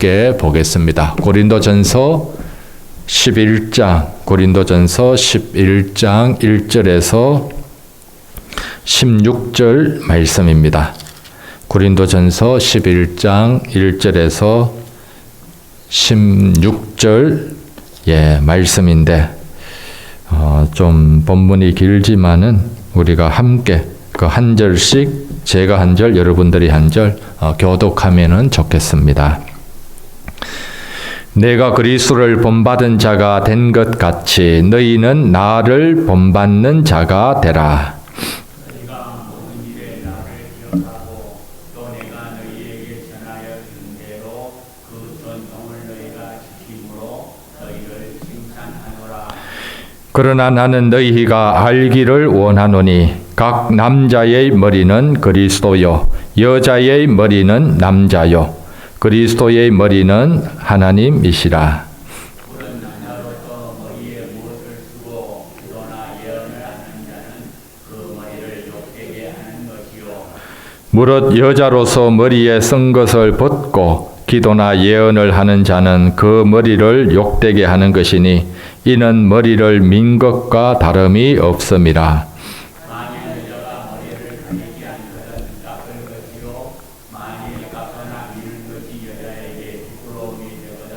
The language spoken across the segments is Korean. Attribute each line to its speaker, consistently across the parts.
Speaker 1: 함께 보겠습니다. 고린도전서 11장 1절에서 16절 말씀입니다. 고린도전서 11장 1절에서 16절 말씀인데 좀 본문이 길지만은 우리가 함께 그 한 절씩 제가 한 절, 여러분들이 한 절 교독하면은 좋겠습니다. 내가 그리스도를 본받은 자가 된 것 같이 너희는 나를 본받는 자가 되라.
Speaker 2: 너희가 모든 일에 나를 기억하고 또 내가 너희에게 전하여 준 대로 그 전통을 너희가 지킴으로 너희를 칭찬하노라.
Speaker 1: 그러나 나는 너희가 알기를 원하노니 각 남자의 머리는 그리스도요 여자의 머리는 남자요 그리스도의 머리는 하나님이시라.
Speaker 2: 물은 남자로서 머리에 무엇을 쓰고 기도나 예언을 하는 자는 그 머리를 욕되게 하는 것이요
Speaker 1: 무릇 여자로서 머리에 쓴 것을 벗고 기도나 예언을 하는 자는 그 머리를 욕되게 하는 것이니 이는 머리를 민 것과 다름이 없음이라.
Speaker 2: 만일 여자가 머리를 가리지 않거든 깎을 것이요 만일 깎거나 미는 것이 여자에게 부끄러움이 되거든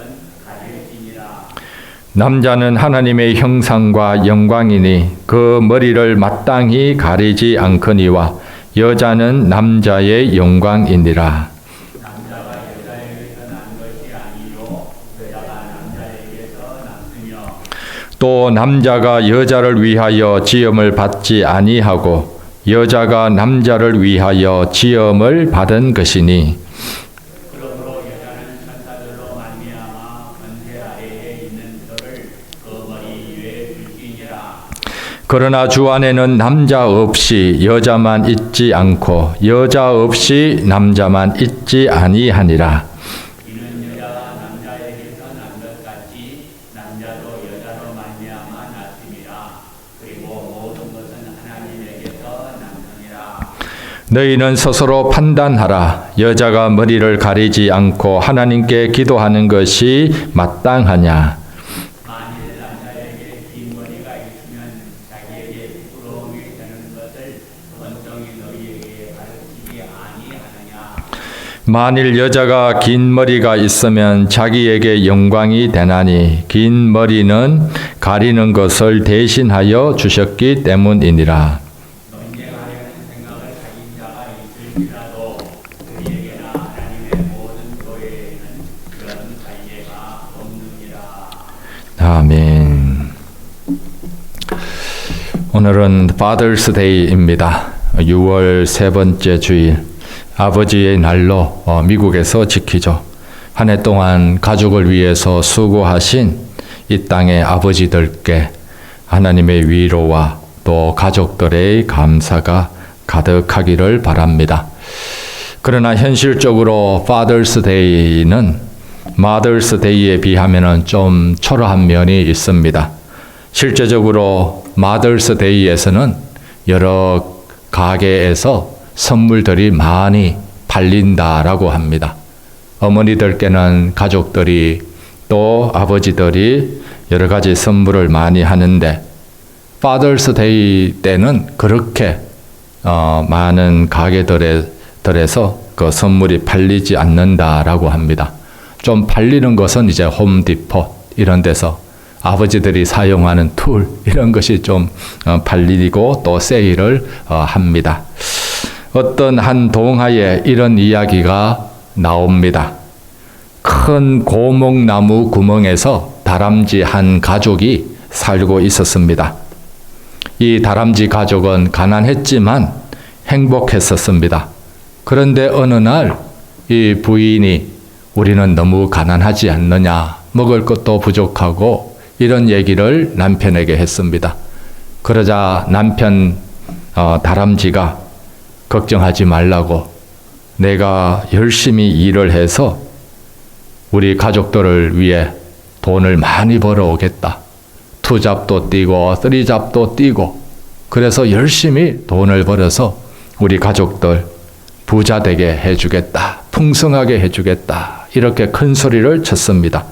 Speaker 2: 가릴지니라.
Speaker 1: 남자는 하나님의 형상과 영광이니 그 머리를 마땅히 가리지 않거니와 여자는 남자의 영광이니라.
Speaker 2: 남자가 여자에게서 난 것이 아니요 여자가 남자에게서 났으며
Speaker 1: 또 남자가 여자를 위하여 지음을 받지 아니하고 여자가 남자를 위하여 지음을 받은 것이니
Speaker 2: 그러므로 여자는 천사들로 말미암아 권세 아래에 있는 저를 그 머리 위에 둘지니라.
Speaker 1: 그러나 주 안에는 남자 없이 여자만 있지 않고 여자 없이 남자만 있지 아니하니라.
Speaker 2: 이는 여자가 남자에게서 난 것 같이 남자도 여자로 말미암아 났음이라. 그리고 모든 것은 하나님에게서 났느니라.
Speaker 1: 너희는 스스로 판단하라. 여자가 머리를 가리지 않고 하나님께 기도하는 것이 마땅하냐.
Speaker 2: 만일 남자에게 긴 머리가 있으면 자기에게 부끄러움이 되는 것을 번성이 너희에게 가르치지 아니하느냐.
Speaker 1: 만일 여자가 긴 머리가 있으면 자기에게 영광이 되나니 긴 머리는 가리는 것을 대신하여 주셨기 때문이니라.
Speaker 2: 논쟁하려는 생각을 가진 자가 있을지라도 그에게나 하나님의 모든 교회에는 그런 관계가 없느니라.
Speaker 1: 아멘. 오늘은 Father's Day입니다. 6월 세 번째 주일 아버지의 날로 미국에서 지키죠. 한 해 동안 가족을 위해서 수고하신 이 땅의 아버지들께 하나님의 위로와 또 가족들의 감사가 가득하기를 바랍니다. 그러나 현실적으로 Father's Day는 Mother's Day에 비하면 좀 초라한 면이 있습니다. 실제적으로 Mother's Day에서는 여러 가게에서 선물들이 많이 팔린다라고 합니다. 어머니들께는 가족들이 또 아버지들이 여러 가지 선물을 많이 하는데 Father's Day 때는 그렇게 많은 가게들에서 그 선물이 팔리지 않는다라고 합니다. 좀 팔리는 것은 이제 홈디포 이런 데서 아버지들이 사용하는 툴 이런 것이 좀 팔리고 또 세일을 합니다. 어떤 한 동화에 이런 이야기가 나옵니다. 큰 고목나무 구멍에서 다람쥐 한 가족이 살고 있었습니다. 이 다람쥐 가족은 가난했지만 행복했었습니다. 그런데 어느 날 이 부인이 우리는 너무 가난하지 않느냐, 먹을 것도 부족하고 이런 얘기를 남편에게 했습니다. 그러자 남편 다람쥐가 걱정하지 말라고 내가 열심히 일을 해서 우리 가족들을 위해 돈을 많이 벌어오겠다. 투잡도 뛰고 쓰리잡도 뛰고 그래서 열심히 돈을 벌어서 우리 가족들 부자 되게 해주겠다. 풍성하게 해주겠다. 이렇게 큰 소리를 쳤습니다.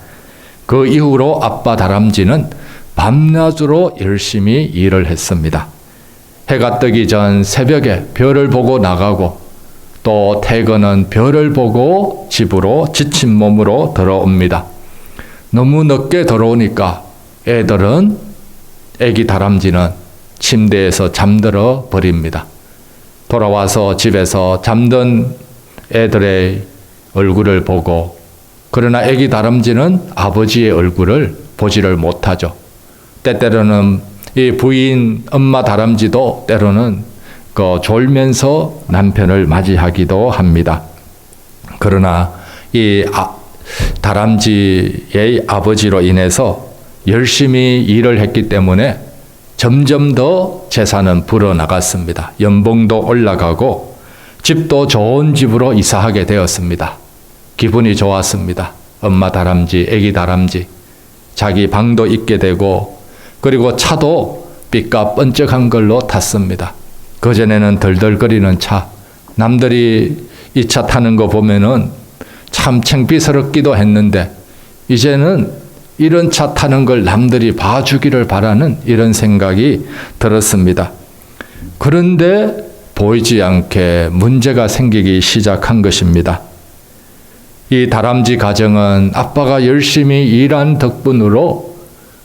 Speaker 1: 그 이후로 아빠 다람쥐는 밤낮으로 열심히 일을 했습니다. 해가 뜨기 전 새벽에 별을 보고 나가고 또 퇴근은 별을 보고 집으로 지친 몸으로 들어옵니다. 너무 늦게 들어오니까 애기 다람쥐는 침대에서 잠들어 버립니다. 돌아와서 집에서 잠든 애들의 얼굴을 보고, 그러나 애기 다람쥐는 아버지의 얼굴을 보지를 못하죠. 때때로는 이 부인 엄마 다람쥐도 때로는 졸면서 남편을 맞이하기도 합니다. 그러나 이 다람쥐의 아버지로 인해서 열심히 일을 했기 때문에 점점 더 재산은 불어나갔습니다. 연봉도 올라가고 집도 좋은 집으로 이사하게 되었습니다. 기분이 좋았습니다. 엄마 다람쥐, 애기 다람쥐. 자기 방도 있게 되고, 그리고 차도 빛과 번쩍한 걸로 탔습니다. 그전에는 덜덜거리는 차, 남들이 이 차 타는 거 보면은 참 창피스럽기도 했는데, 이제는 이런 차 타는 걸 남들이 봐주기를 바라는 이런 생각이 들었습니다. 그런데 보이지 않게 문제가 생기기 시작한 것입니다. 이 다람쥐 가정은 아빠가 열심히 일한 덕분으로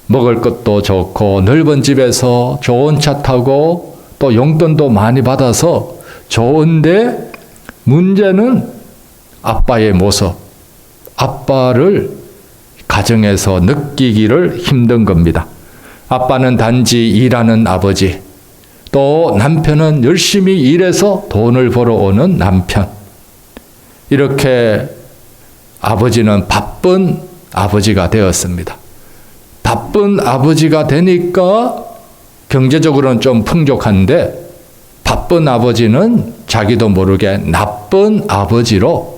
Speaker 1: 먹을 것도 좋고 넓은 집에서 좋은 차 타고 또 용돈도 많이 받아서 좋은데, 문제는 아빠의 모습, 아빠를 가정에서 느끼기를 힘든 겁니다. 아빠는 단지 일하는 아버지, 또 남편은 열심히 일해서 돈을 벌어오는 남편. 이렇게 아버지는 바쁜 아버지가 되었습니다. 바쁜 아버지가 되니까 경제적으로는 좀 풍족한데, 바쁜 아버지는 자기도 모르게 나쁜 아버지로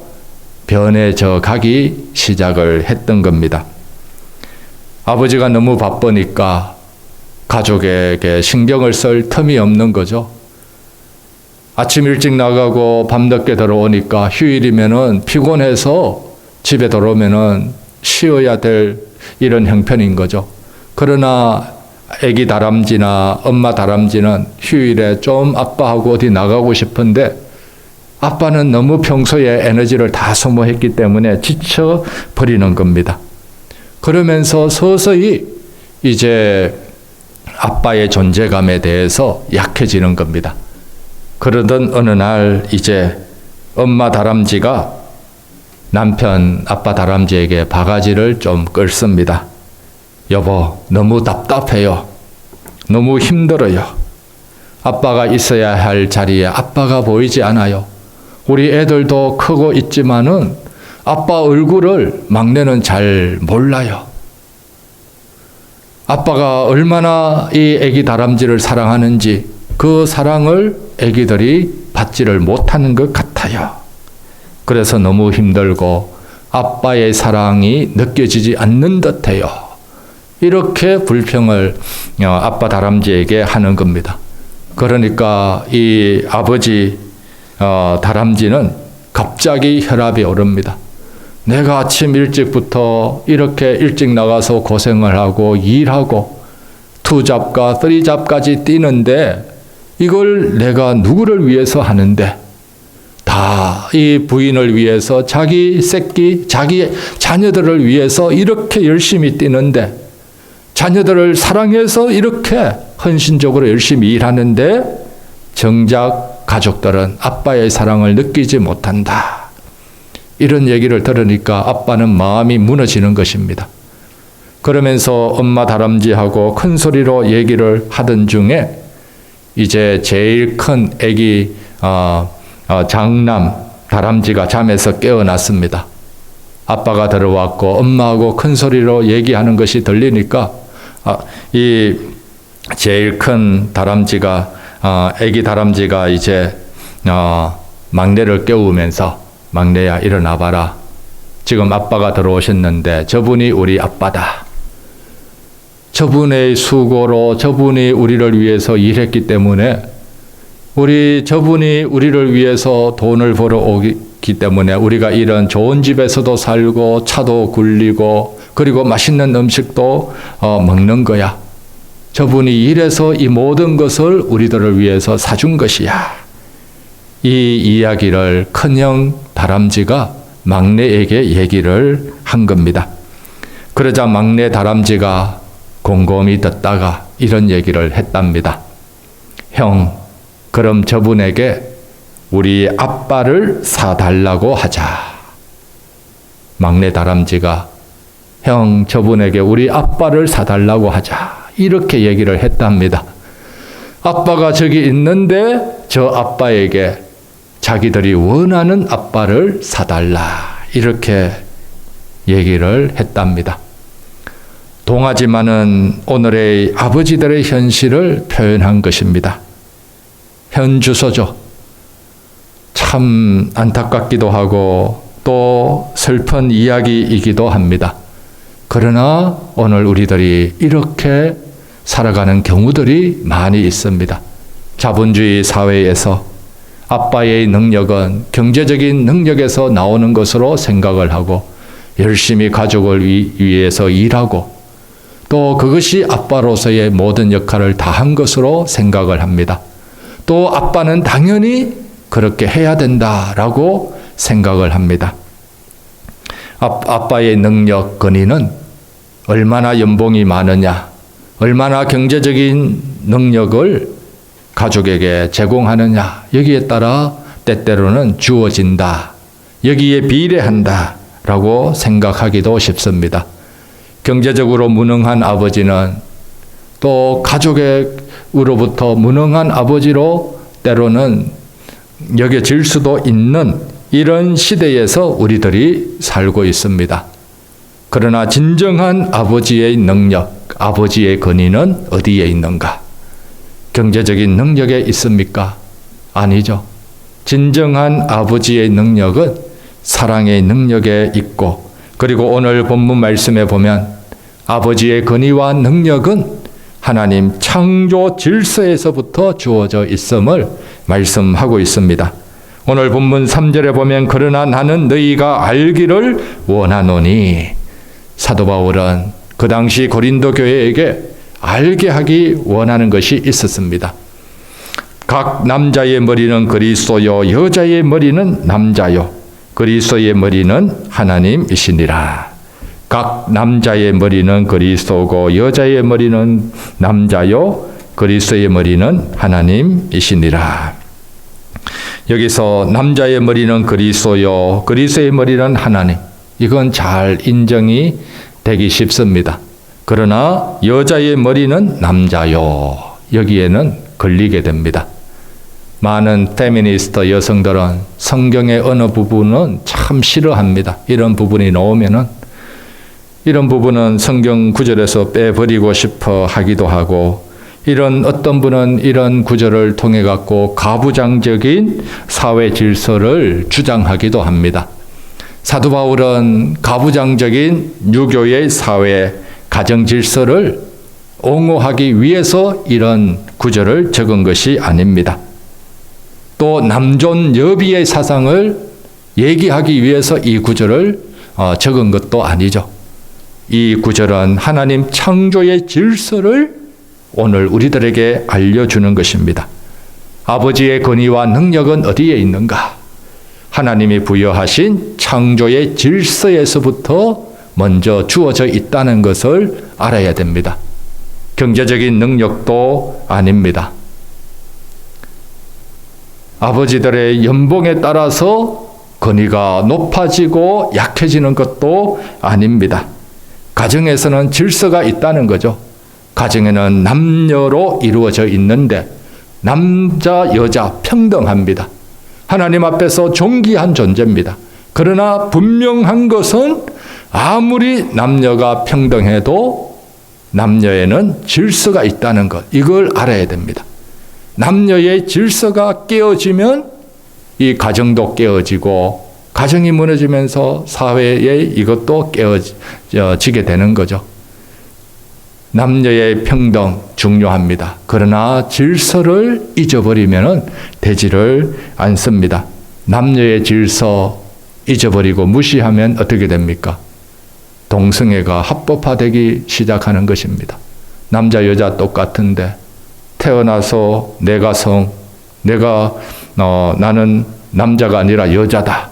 Speaker 1: 변해져 가기 시작을 했던 겁니다. 아버지가 너무 바쁘니까 가족에게 신경을 쓸 틈이 없는 거죠. 아침 일찍 나가고 밤늦게 들어오니까 휴일이면은 피곤해서 집에 들어오면은 쉬어야 될 이런 형편인 거죠. 그러나 애기 다람쥐나 엄마 다람쥐는 휴일에 좀 아빠하고 어디 나가고 싶은데, 아빠는 너무 평소에 에너지를 다 소모했기 때문에 지쳐 버리는 겁니다. 그러면서 서서히 이제 아빠의 존재감에 대해서 약해지는 겁니다. 그러던 어느 날 이제 엄마 다람쥐가 남편 아빠 다람쥐에게 바가지를 좀 끌습니다. 여보, 너무 답답해요. 너무 힘들어요. 아빠가 있어야 할 자리에 아빠가 보이지 않아요. 우리 애들도 크고 있지만은 아빠 얼굴을 막내는 잘 몰라요. 아빠가 얼마나 이 애기 다람쥐를 사랑하는지 그 사랑을 애기들이 받지를 못하는 것 같아요. 그래서 너무 힘들고 아빠의 사랑이 느껴지지 않는 듯해요. 이렇게 불평을 아빠 다람쥐에게 하는 겁니다. 그러니까 이 아버지 다람쥐는 갑자기 혈압이 오릅니다. 내가 아침 일찍부터 이렇게 일찍 나가서 고생을 하고 일하고 투잡과 쓰리잡까지 뛰는데, 이걸 내가 누구를 위해서 하는데, 다 이 부인을 위해서, 자기 새끼, 자기 자녀들을 위해서 이렇게 열심히 뛰는데, 자녀들을 사랑해서 이렇게 헌신적으로 열심히 일하는데, 정작 가족들은 아빠의 사랑을 느끼지 못한다. 이런 얘기를 들으니까 아빠는 마음이 무너지는 것입니다. 그러면서 엄마 다람쥐하고 큰 소리로 얘기를 하던 중에 이제 제일 큰 애기 장남 다람쥐가 잠에서 깨어났습니다. 아빠가 들어왔고 엄마하고 큰 소리로 얘기하는 것이 들리니까 이 제일 큰 다람쥐가 애기 다람쥐가 이제 막내를 깨우면서, 막내야 일어나 봐라. 지금 아빠가 들어오셨는데 저분이 우리 아빠다. 저분의 수고로 저분이 우리를 위해서 일했기 때문에 저분이 우리를 위해서 돈을 벌어 있기 때문에 우리가 이런 좋은 집에서도 살고 차도 굴리고 그리고 맛있는 음식도 먹는 거야. 저분이 이래서 이 모든 것을 우리들을 위해서 사준 것이야. 이 이야기를 큰형 다람쥐가 막내에게 얘기를 한 겁니다. 그러자 막내 다람쥐가 곰곰이 듣다가 이런 얘기를 했답니다. 형, 그럼 저분에게 우리 아빠를 사달라고 하자. 막내 다람쥐가 형, 저분에게 우리 아빠를 사달라고 하자. 이렇게 얘기를 했답니다. 아빠가 저기 있는데 저 아빠에게 자기들이 원하는 아빠를 사달라. 이렇게 얘기를 했답니다. 동화지만은 오늘의 아버지들의 현실을 표현한 것입니다. 현주소죠. 참 안타깝기도 하고 또 슬픈 이야기이기도 합니다. 그러나 오늘 우리들이 이렇게 살아가는 경우들이 많이 있습니다. 자본주의 사회에서 아빠의 능력은 경제적인 능력에서 나오는 것으로 생각을 하고 열심히 가족을 위해서 일하고 또 그것이 아빠로서의 모든 역할을 다한 것으로 생각을 합니다. 또 아빠는 당연히 그렇게 해야 된다라고 생각을 합니다. 아빠의 능력 근위는 얼마나 연봉이 많으냐, 얼마나 경제적인 능력을 가족에게 제공하느냐, 여기에 따라 때때로는 주어진다, 여기에 비례한다라고 생각하기도 쉽습니다. 경제적으로 무능한 아버지는 또 가족으로부터 무능한 아버지로 때로는 여겨질 수도 있는 이런 시대에서 우리들이 살고 있습니다. 그러나 진정한 아버지의 능력, 아버지의 권위는 어디에 있는가? 경제적인 능력에 있습니까? 아니죠. 진정한 아버지의 능력은 사랑의 능력에 있고, 그리고 오늘 본문 말씀에 보면 아버지의 권위와 능력은 하나님 창조 질서에서부터 주어져 있음을 말씀하고 있습니다. 오늘 본문 3절에 보면 그러나 나는 너희가 알기를 원하노니, 사도 바울은 그 당시 고린도 교회에게 알게 하기 원하는 것이 있었습니다. 각 남자의 머리는 그리스도요 여자의 머리는 남자요 그리스도의 머리는 하나님이시니라. 각 남자의 머리는 그리스도고 여자의 머리는 남자요 그리스도의 머리는 하나님이시니라. 여기서 남자의 머리는 그리스도요 그리스도의 머리는 하나님, 이건 잘 인정이 되기 쉽습니다. 그러나 여자의 머리는 남자요, 여기에는 걸리게 됩니다. 많은 페미니스트 여성들은 성경의 어느 부분은 참 싫어합니다. 이런 부분이 나오면은 이런 부분은 성경 구절에서 빼버리고 싶어 하기도 하고, 이런 어떤 분은 이런 구절을 통해 갖고 가부장적인 사회 질서를 주장하기도 합니다. 사도 바울은 가부장적인 유교의 사회 가정 질서를 옹호하기 위해서 이런 구절을 적은 것이 아닙니다. 또 남존 여비의 사상을 얘기하기 위해서 이 구절을 적은 것도 아니죠. 이 구절은 하나님 창조의 질서를 오늘 우리들에게 알려주는 것입니다. 아버지의 권위와 능력은 어디에 있는가? 하나님이 부여하신 창조의 질서에서부터 먼저 주어져 있다는 것을 알아야 됩니다. 경제적인 능력도 아닙니다. 아버지들의 연봉에 따라서 권위가 높아지고 약해지는 것도 아닙니다. 가정에서는 질서가 있다는 거죠. 가정에는 남녀로 이루어져 있는데 남자, 여자 평등합니다. 하나님 앞에서 존귀한 존재입니다. 그러나 분명한 것은 아무리 남녀가 평등해도 남녀에는 질서가 있다는 것, 이걸 알아야 됩니다. 남녀의 질서가 깨어지면 이 가정도 깨어지고, 가정이 무너지면서 사회에 이것도 깨어지게 되는 거죠. 남녀의 평등 중요합니다. 그러나 질서를 잊어버리면 되지를 않습니다. 남녀의 질서 잊어버리고 무시하면 어떻게 됩니까? 동성애가 합법화되기 시작하는 것입니다. 남자 여자 똑같은데 태어나서 나는 남자가 아니라 여자다.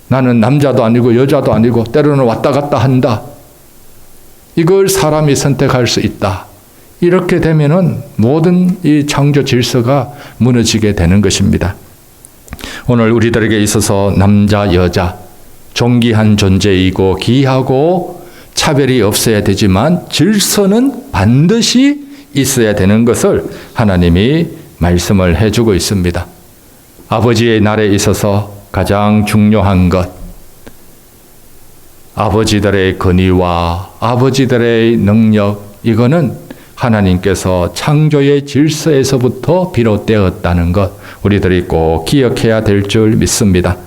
Speaker 1: 나는 남자도 아니고 여자도 아니고 때로는 왔다 갔다 한다. 이걸 사람이 선택할 수 있다. 이렇게 되면은 모든 이 창조 질서가 무너지게 되는 것입니다. 오늘 우리들에게 있어서 남자, 여자, 존귀한 존재이고 귀하고 차별이 없어야 되지만 질서는 반드시 있어야 되는 것을 하나님이 말씀을 해주고 있습니다. 아버지의 날에 있어서 가장 중요한 것, 아버지들의 권위와 아버지들의 능력, 이거는 하나님께서 창조의 질서에서부터 비롯되었다는 것, 우리들이 꼭 기억해야 될 줄 믿습니다.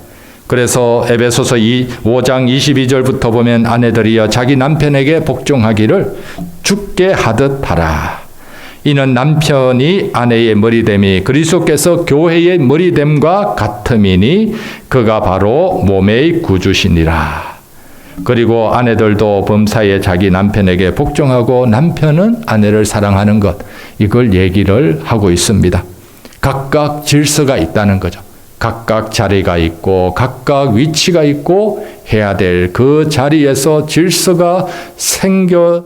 Speaker 1: 그래서 에베소서 5장 22절부터 보면 아내들이여 자기 남편에게 복종하기를 주께 하듯 하라. 이는 남편이 아내의 머리됨이 그리스도께서 교회의 머리됨과 같음이니 그가 바로 몸의 구주시니라. 그리고 아내들도 범사에 자기 남편에게 복종하고 남편은 아내를 사랑하는 것, 이걸 얘기를 하고 있습니다. 각각 질서가 있다는 거죠. 각각 자리가 있고 각각 위치가 있고 해야 될 그 자리에서 질서가 생겨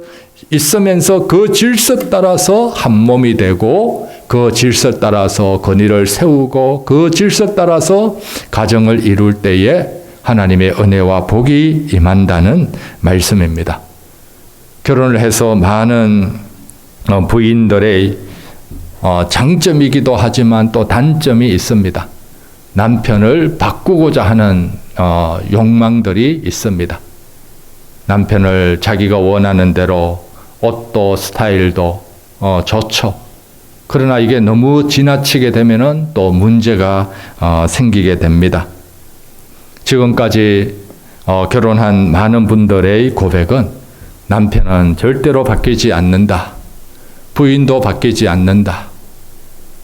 Speaker 1: 있으면서 그 질서 따라서 한 몸이 되고 그 질서 따라서 권위를 세우고 그 질서 따라서 가정을 이룰 때에 하나님의 은혜와 복이 임한다는 말씀입니다. 결혼을 해서 많은 부인들의 장점이기도 하지만 또 단점이 있습니다. 남편을 바꾸고자 하는 욕망들이 있습니다. 남편을 자기가 원하는 대로 옷도 스타일도 좋죠. 그러나 이게 너무 지나치게 되면은 또 문제가 생기게 됩니다. 지금까지 결혼한 많은 분들의 고백은 남편은 절대로 바뀌지 않는다. 부인도 바뀌지 않는다.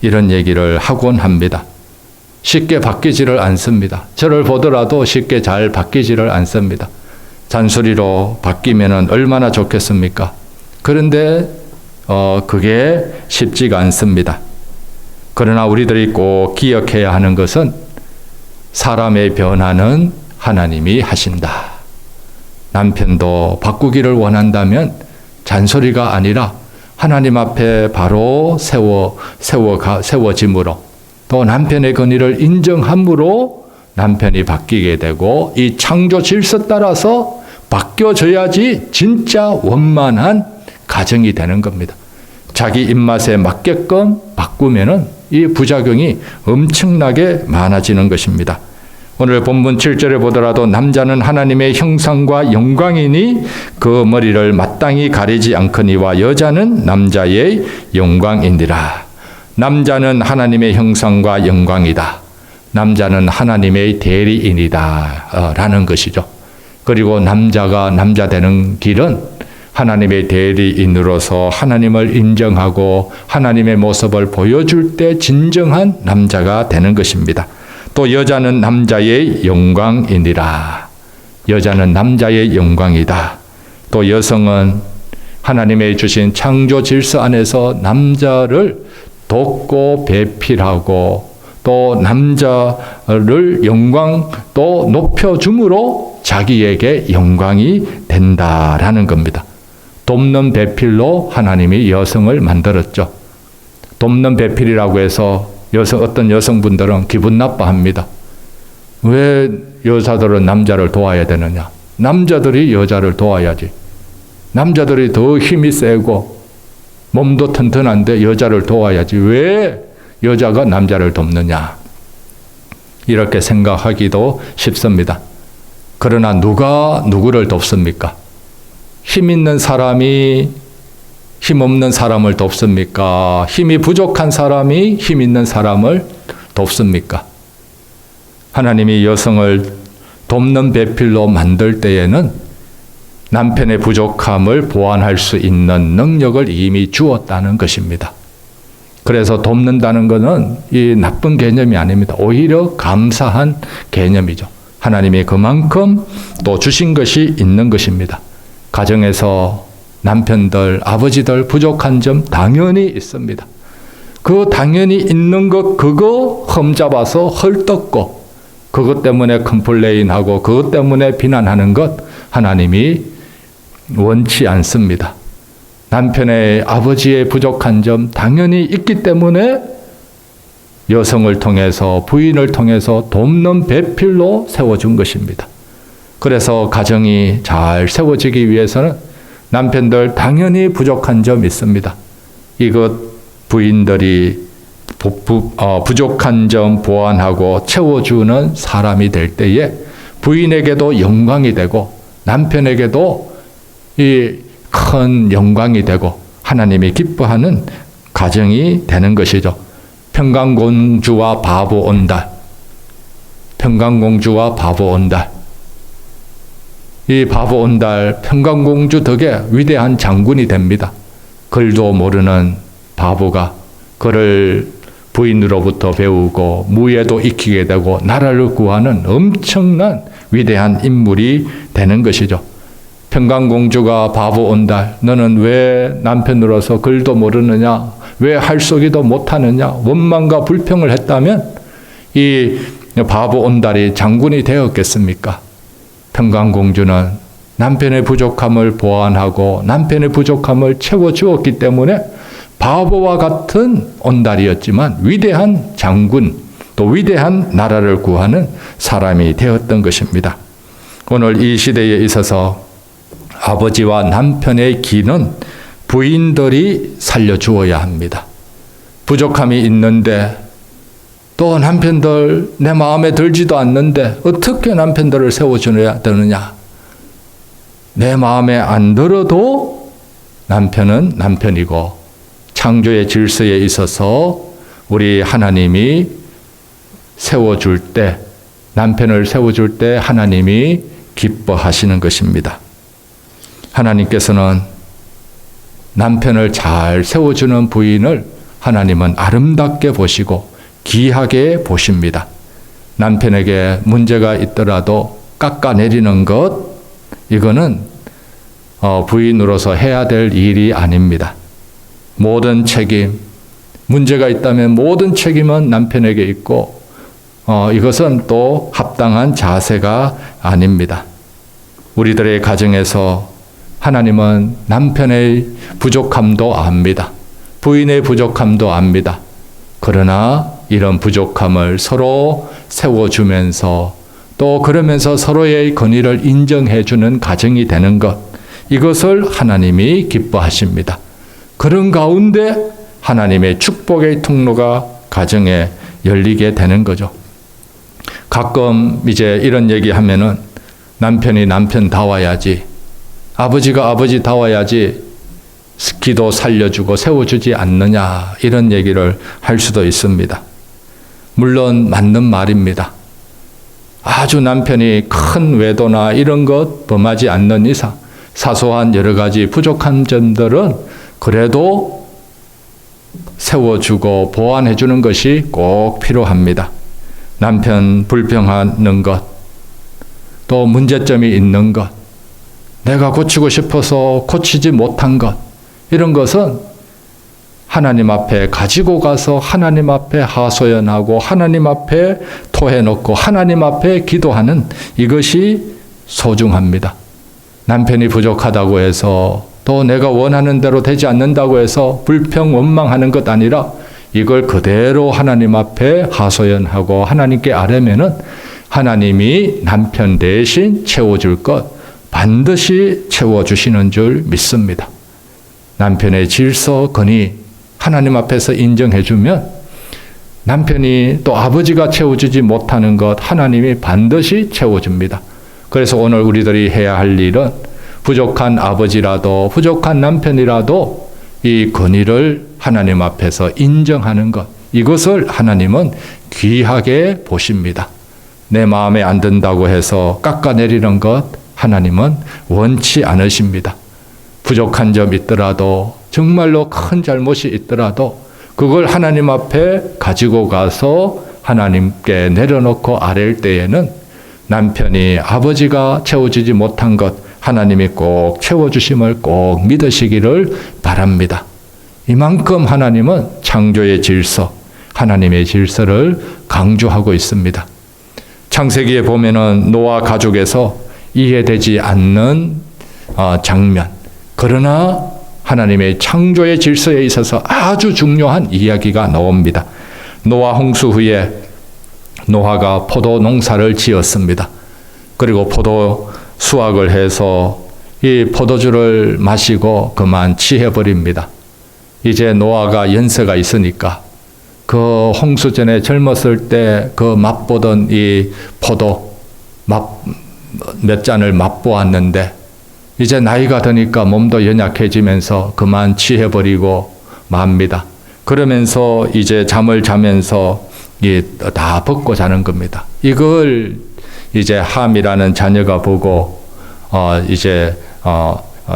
Speaker 1: 이런 얘기를 하곤 합니다. 쉽게 바뀌지를 않습니다. 저를 보더라도 쉽게 잘 바뀌지를 않습니다. 잔소리로 바뀌면은 얼마나 좋겠습니까? 그런데 그게 쉽지가 않습니다. 그러나 우리들이 꼭 기억해야 하는 것은 사람의 변화는 하나님이 하신다. 남편도 바꾸기를 원한다면 잔소리가 아니라 하나님 앞에 바로 세워짐으로 또 남편의 권위를 인정함으로 남편이 바뀌게 되고 이 창조 질서 따라서 바뀌어져야지 진짜 원만한 가정이 되는 겁니다. 자기 입맛에 맞게끔 바꾸면은 이 부작용이 엄청나게 많아지는 것입니다. 오늘 본문 7절에 보더라도 남자는 하나님의 형상과 영광이니 그 머리를 마땅히 가리지 않거니와 여자는 남자의 영광이니라. 남자는 하나님의 형상과 영광이다. 남자는 하나님의 대리인이다. 라는 것이죠. 그리고 남자가 남자 되는 길은 하나님의 대리인으로서 하나님을 인정하고 하나님의 모습을 보여줄 때 진정한 남자가 되는 것입니다. 또 여자는 남자의 영광이니라. 여자는 남자의 영광이다. 또 여성은 하나님의 주신 창조 질서 안에서 남자를 돕고 배필하고 또 남자를 또 높여줌으로 자기에게 영광이 된다라는 겁니다. 돕는 배필로 하나님이 여성을 만들었죠. 돕는 배필이라고 해서 어떤 여성분들은 기분 나빠합니다. 왜 여자들은 남자를 도와야 되느냐? 남자들이 여자를 도와야지. 남자들이 더 힘이 세고 몸도 튼튼한데 여자를 도와야지. 왜 여자가 남자를 돕느냐? 이렇게 생각하기도 쉽습니다. 그러나 누가 누구를 돕습니까? 힘 있는 사람이 힘 없는 사람을 돕습니까? 힘이 부족한 사람이 힘 있는 사람을 돕습니까? 하나님이 여성을 돕는 배필로 만들 때에는 남편의 부족함을 보완할 수 있는 능력을 이미 주었다는 것입니다. 그래서 돕는다는 것은 이 나쁜 개념이 아닙니다. 오히려 감사한 개념이죠. 하나님이 그만큼 또 주신 것이 있는 것입니다. 가정에서 남편들, 아버지들 부족한 점 당연히 있습니다. 그 당연히 있는 것 그거 흠잡아서 헐떡고 그것 때문에 컴플레인하고 그것 때문에 비난하는 것 하나님이 원치 않습니다. 남편의 아버지의 부족한 점 당연히 있기 때문에 여성을 통해서 부인을 통해서 돕는 배필로 세워준 것입니다. 그래서 가정이 잘 세워지기 위해서는 남편들 당연히 부족한 점 있습니다. 이것 부인들이 부족한 점 보완하고 채워주는 사람이 될 때에 부인에게도 영광이 되고 남편에게도 이 큰 영광이 되고 하나님이 기뻐하는 가정이 되는 것이죠. 평강공주와 바보 온달. 평강공주와 바보 온달. 이 바보 온달 평강공주 덕에 위대한 장군이 됩니다. 글도 모르는 바보가 그를 부인으로부터 배우고 무예도 익히게 되고 나라를 구하는 엄청난 위대한 인물이 되는 것이죠. 평강공주가 바보 온달 너는 왜 남편으로서 글도 모르느냐 왜 할쏘기도 못하느냐 원망과 불평을 했다면 이 바보 온달이 장군이 되었겠습니까? 평강공주는 남편의 부족함을 보완하고 남편의 부족함을 채워주었기 때문에 바보와 같은 온달이었지만 위대한 장군 또 위대한 나라를 구하는 사람이 되었던 것입니다. 오늘 이 시대에 있어서 아버지와 남편의 기는 부인들이 살려주어야 합니다. 부족함이 있는데 또 남편들 내 마음에 들지도 않는데 어떻게 남편들을 세워줘야 되느냐. 내 마음에 안 들어도 남편은 남편이고 창조의 질서에 있어서 우리 하나님이 세워줄 때 남편을 세워줄 때 하나님이 기뻐하시는 것입니다. 하나님께서는 남편을 잘 세워주는 부인을 하나님은 아름답게 보시고 귀하게 보십니다. 남편에게 문제가 있더라도 깎아내리는 것 이거는 부인으로서 해야 될 일이 아닙니다. 모든 책임, 문제가 있다면 모든 책임은 남편에게 있고 이것은 또 합당한 자세가 아닙니다. 우리들의 가정에서 하나님은 남편의 부족함도 압니다. 부인의 부족함도 압니다. 그러나 이런 부족함을 서로 세워주면서 또 그러면서 서로의 권위를 인정해주는 가정이 되는 것 이것을 하나님이 기뻐하십니다. 그런 가운데 하나님의 축복의 통로가 가정에 열리게 되는 거죠. 가끔 이제 이런 얘기하면은 남편이 남편다워야지 아버지가 아버지다워야지 기도 살려주고 세워주지 않느냐 이런 얘기를 할 수도 있습니다. 물론 맞는 말입니다. 아주 남편이 큰 외도나 이런 것 범하지 않는 이상 사소한 여러 가지 부족한 점들은 그래도 세워주고 보완해주는 것이 꼭 필요합니다. 남편 불평하는 것, 또 문제점이 있는 것, 내가 고치고 싶어서 고치지 못한 것, 이런 것은 하나님 앞에 가지고 가서 하나님 앞에 하소연하고 하나님 앞에 토해놓고 하나님 앞에 기도하는 이것이 소중합니다. 남편이 부족하다고 해서 또 내가 원하는 대로 되지 않는다고 해서 불평 원망하는 것 아니라 이걸 그대로 하나님 앞에 하소연하고 하나님께 아뢰면은 하나님이 남편 대신 채워줄 것 반드시 채워주시는 줄 믿습니다. 남편의 질서, 권위 하나님 앞에서 인정해주면 남편이 또 아버지가 채워주지 못하는 것 하나님이 반드시 채워줍니다. 그래서 오늘 우리들이 해야 할 일은 부족한 아버지라도 부족한 남편이라도 이 권위를 하나님 앞에서 인정하는 것 이것을 하나님은 귀하게 보십니다. 내 마음에 안 든다고 해서 깎아내리는 것 하나님은 원치 않으십니다. 부족한 점 있더라도 정말로 큰 잘못이 있더라도 그걸 하나님 앞에 가지고 가서 하나님께 내려놓고 아랠 때에는 남편이 아버지가 채워주지 못한 것 하나님이 꼭 채워주심을 꼭 믿으시기를 바랍니다. 이만큼 하나님은 창조의 질서, 하나님의 질서를 강조하고 있습니다. 창세기에 보면은 노아 가족에서 이해되지 않는 장면, 그러나 하나님의 창조의 질서에 있어서 아주 중요한 이야기가 나옵니다. 노아 홍수 후에 노아가 포도 농사를 지었습니다. 그리고 포도 수확을 해서 이 포도주를 마시고 그만 취해버립니다. 이제 노아가 연세가 있으니까 그 홍수 전에 젊었을 때 그 맛보던 이 포도 몇 잔을 맛보았는데 이제 나이가 드니까 몸도 연약해지면서 그만 취해버리고 맙니다. 그러면서 이제 잠을 자면서 다 벗고 자는 겁니다. 이걸 이제 함이라는 자녀가 보고 이제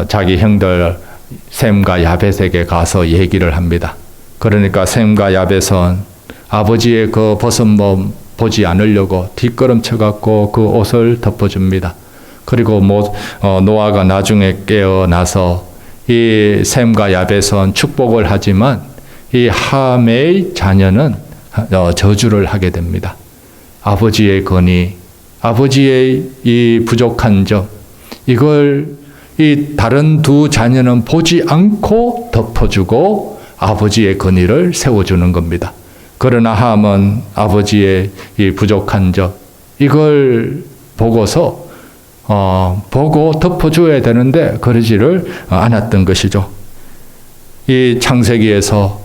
Speaker 1: 자기 형들 셈과 야벳에게 가서 얘기를 합니다. 그러니까 셈과 야벳은 아버지의 그 벗은 몸 보지 않으려고 뒷걸음쳐 갖고 그 옷을 덮어줍니다. 그리고 노아가 나중에 깨어나서 이 셈과 야벳은 축복을 하지만 이 함의 자녀는 저주를 하게 됩니다. 아버지의 건의, 아버지의 이 부족한 점, 이걸 이 다른 두 자녀는 보지 않고 덮어주고 아버지의 건의를 세워주는 겁니다. 그러나 함은 아버지의 이 부족한 점, 이걸 보고서 보고 덮어줘야 되는데 그러지를 않았던 것이죠. 이 창세기에서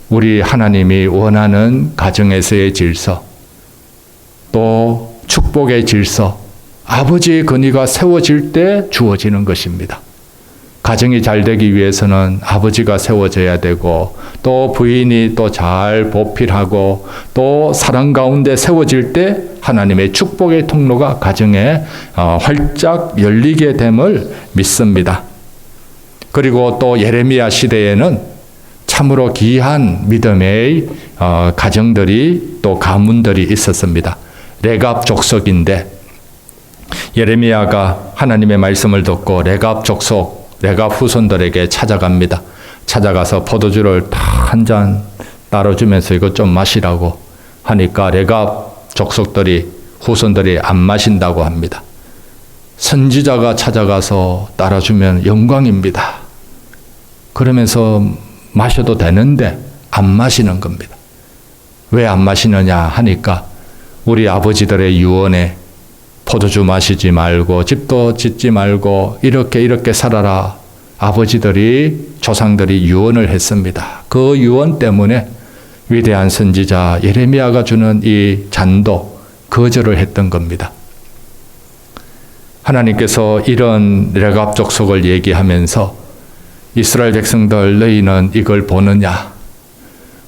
Speaker 1: 우리 하나님이 원하는 가정에서의 질서, 또 축복의 질서, 아버지의 건의가 세워질 때 주어지는 것입니다. 가정이 잘 되기 위해서는 아버지가 세워져야 되고 또 부인이 또 잘 보필하고 또 사랑 가운데 세워질 때 하나님의 축복의 통로가 가정에 활짝 열리게 됨을 믿습니다. 그리고 또 예레미야 시대에는 참으로 귀한 믿음의 가정들이 또 가문들이 있었습니다. 레갑 족속인데 예레미야가 하나님의 말씀을 듣고 레갑 족속, 레갑 후손들에게 찾아갑니다. 찾아가서 포도주를 다 한 잔 따라주면서 이것 좀 마시라고 하니까 레갑 족속들이 후손들이 안 마신다고 합니다. 선지자가 찾아가서 따라주면 영광입니다. 그러면서 마셔도 되는데 안 마시는 겁니다. 왜 안 마시느냐 하니까 우리 아버지들의 유언에 포도주 마시지 말고 집도 짓지 말고 이렇게 살아라. 아버지들이 조상들이 유언을 했습니다. 그 유언 때문에 위대한 선지자 예레미야가 주는 이 잔도 거절을 했던 겁니다. 하나님께서 이런 레갑 족속을 얘기하면서 이스라엘 백성들 너희는 이걸 보느냐?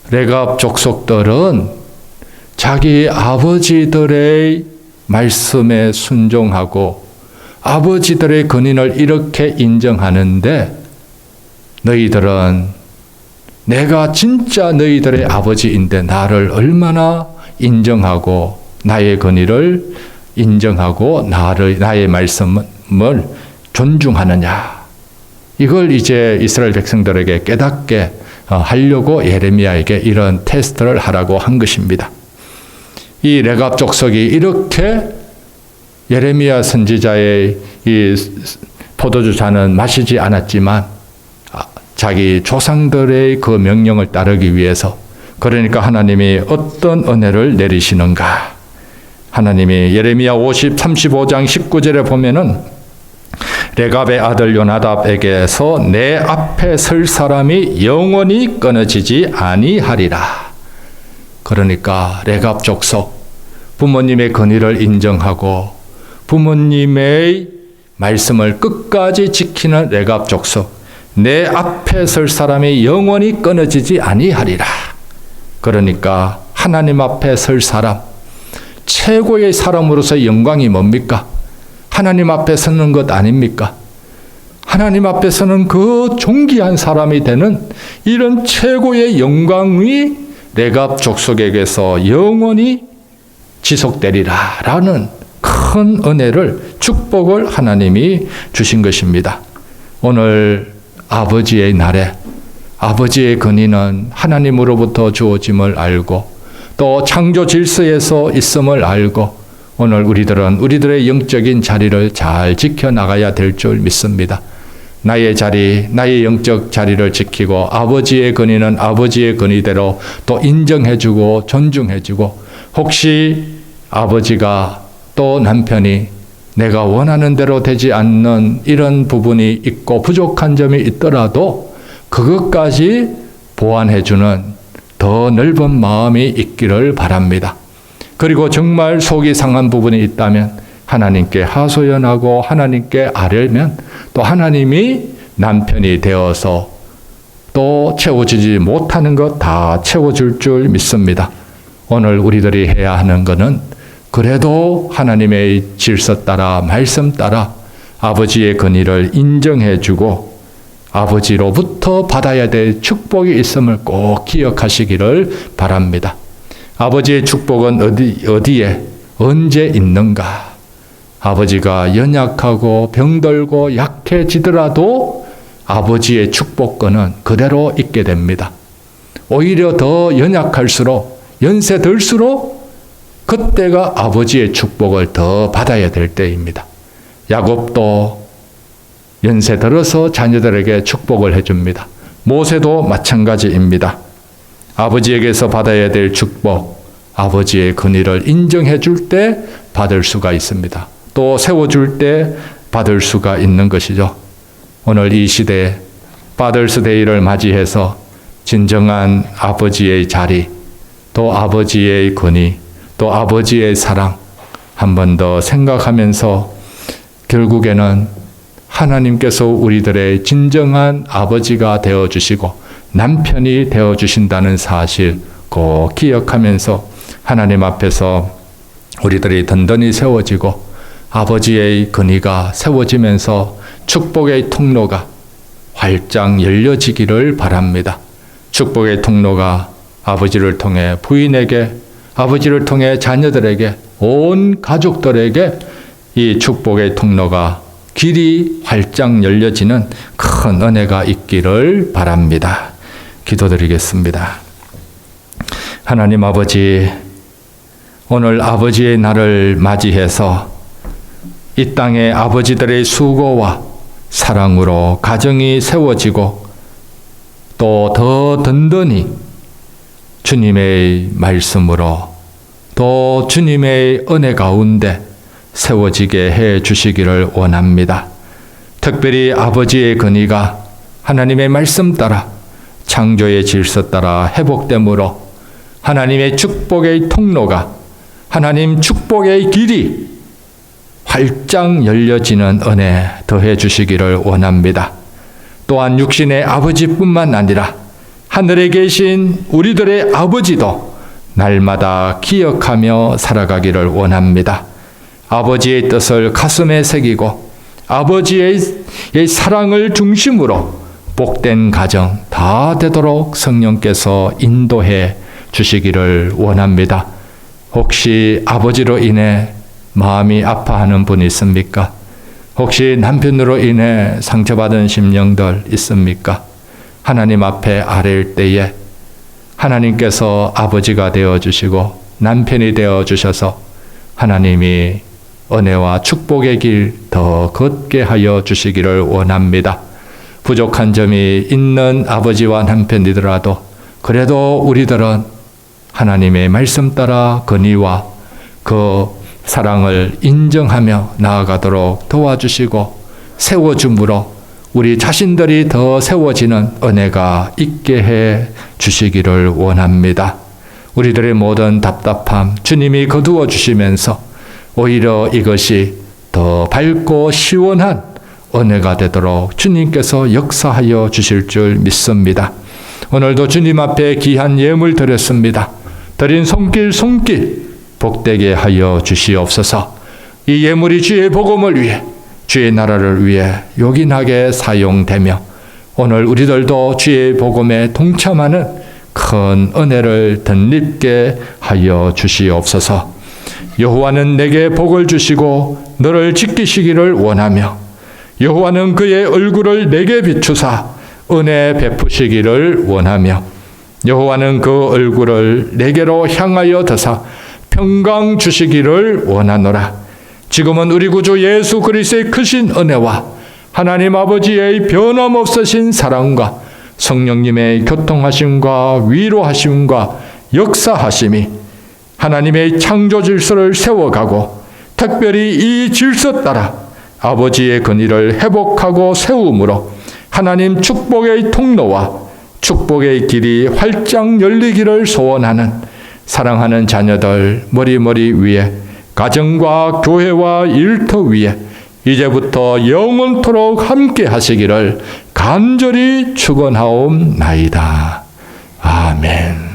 Speaker 1: 레갑 족속들은 자기 아버지들의 말씀에 순종하고 아버지들의 건의를 이렇게 인정하는데 너희들은 내가 진짜 너희들의 아버지인데 나를 얼마나 인정하고 나의 건의를 인정하고 나의 말씀을 존중하느냐. 이걸 이제 이스라엘 백성들에게 깨닫게 하려고 예레미야에게 이런 테스트를 하라고 한 것입니다. 이 레갑 족속이 이렇게 예레미야 선지자의 이 포도주 잔은 마시지 않았지만 자기 조상들의 그 명령을 따르기 위해서 그러니까 하나님이 어떤 은혜를 내리시는가. 하나님이 예레미야 35장 19절에 보면은 레갑의 아들 요나답에게서 내 앞에 설 사람이 영원히 끊어지지 아니하리라. 그러니까 레갑 족속 부모님의 건의를 인정하고 부모님의 말씀을 끝까지 지키는 레갑 족속 내 앞에 설 사람이 영원히 끊어지지 아니하리라. 그러니까 하나님 앞에 설 사람 최고의 사람으로서 영광이 뭡니까? 하나님 앞에 서는 것 아닙니까? 하나님 앞에서는 그 존귀한 사람이 되는 이런 최고의 영광이 레갑 족속에게서 영원히 지속되리라 라는 큰 은혜를, 축복을 하나님이 주신 것입니다. 오늘 아버지의 날에 아버지의 근위는 하나님으로부터 주어짐을 알고 또 창조 질서에서 있음을 알고 오늘 우리들은 우리들의 영적인 자리를 잘 지켜나가야 될 줄 믿습니다. 나의 자리, 나의 영적 자리를 지키고 아버지의 근위는 아버지의 근위대로 또 인정해주고 존중해주고, 혹시 아버지가 또 남편이 내가 원하는 대로 되지 않는 이런 부분이 있고 부족한 점이 있더라도 그것까지 보완해주는 더 넓은 마음이 있기를 바랍니다. 그리고 정말 속이 상한 부분이 있다면 하나님께 하소연하고 하나님께 아뢰면 또 하나님이 남편이 되어서 또 채워주지 못하는 것 다 채워줄 줄 믿습니다. 오늘 우리들이 해야 하는 것은 그래도 하나님의 질서 따라 말씀 따라 아버지의 근위를 인정해주고 아버지로부터 받아야 될 축복이 있음을 꼭 기억하시기를 바랍니다. 아버지의 축복은 어디에 언제 있는가? 아버지가 연약하고 병들고 약해지더라도 아버지의 축복권은 그대로 있게 됩니다. 오히려 더 연약할수록 연세 들수록 그때가 아버지의 축복을 더 받아야 될 때입니다. 야곱도 연세 들어서 자녀들에게 축복을 해줍니다. 모세도 마찬가지입니다. 아버지에게서 받아야 될 축복, 아버지의 근위를 인정해 줄 때 받을 수가 있습니다. 또 세워줄 때 받을 수가 있는 것이죠. 오늘 이 시대에 파더스 데이를 맞이해서 진정한 아버지의 자리, 또 아버지의 근위, 또 아버지의 사랑 한 번 더 생각하면서 결국에는 하나님께서 우리들의 진정한 아버지가 되어주시고 남편이 되어주신다는 사실 꼭 기억하면서 하나님 앞에서 우리들이 든든히 세워지고 아버지의 근위가 세워지면서 축복의 통로가 활짝 열려지기를 바랍니다. 축복의 통로가 아버지를 통해 부인에게, 아버지를 통해 자녀들에게, 온 가족들에게 이 축복의 통로가 길이 활짝 열려지는 큰 은혜가 있기를 바랍니다. 기도드리겠습니다. 하나님 아버지, 오늘 아버지의 날을 맞이해서 이 땅의 아버지들의 수고와 사랑으로 가정이 세워지고 또 더 든든히 주님의 말씀으로 또 주님의 은혜 가운데 세워지게 해 주시기를 원합니다. 특별히 아버지의 근위가 하나님의 말씀 따라 창조의 질서 따라 회복됨으로 하나님의 축복의 통로가, 하나님 축복의 길이 활짝 열려지는 은혜 더해 주시기를 원합니다. 또한 육신의 아버지뿐만 아니라 하늘에 계신 우리들의 아버지도 날마다 기억하며 살아가기를 원합니다. 아버지의 뜻을 가슴에 새기고 아버지의 사랑을 중심으로 복된 가정 다 되도록 성령께서 인도해 주시기를 원합니다. 혹시 아버지로 인해 마음이 아파하는 분이 있습니까? 혹시 남편으로 인해 상처받은 심령들 있습니까? 하나님 앞에 아뢰일 때에 하나님께서 아버지가 되어주시고 남편이 되어주셔서 하나님이 은혜와 축복의 길 더 걷게 하여 주시기를 원합니다. 부족한 점이 있는 아버지와 남편이더라도 그래도 우리들은 하나님의 말씀 따라 근위와 그 사랑을 인정하며 나아가도록 도와주시고 세워줌으로 우리 자신들이 더 세워지는 은혜가 있게 해 주시기를 원합니다. 우리들의 모든 답답함 주님이 거두어 주시면서 오히려 이것이 더 밝고 시원한 은혜가 되도록 주님께서 역사하여 주실 줄 믿습니다. 오늘도 주님 앞에 귀한 예물 드렸습니다. 드린 손길 복되게 하여 주시옵소서. 이 예물이 주의 복음을 위해 주의 나라를 위해 요긴하게 사용되며 오늘 우리들도 주의 복음에 동참하는 큰 은혜를 덧입게 하여 주시옵소서. 여호와는 내게 복을 주시고 너를 지키시기를 원하며 여호와는 그의 얼굴을 내게 비추사 은혜 베푸시기를 원하며 여호와는 그 얼굴을 내게로 향하여 드사 평강 주시기를 원하노라. 지금은 우리 구주 예수 그리스도의 크신 은혜와 하나님 아버지의 변함없으신 사랑과 성령님의 교통하심과 위로하심과 역사하심이 하나님의 창조 질서를 세워가고 특별히 이 질서 따라 아버지의 권위를 회복하고 세움으로 하나님 축복의 통로와 축복의 길이 활짝 열리기를 소원하는 사랑하는 자녀들 머리 위에 가정과 교회와 일터 위에 이제부터 영원토록 함께 하시기를 간절히 축원하옵나이다. 아멘.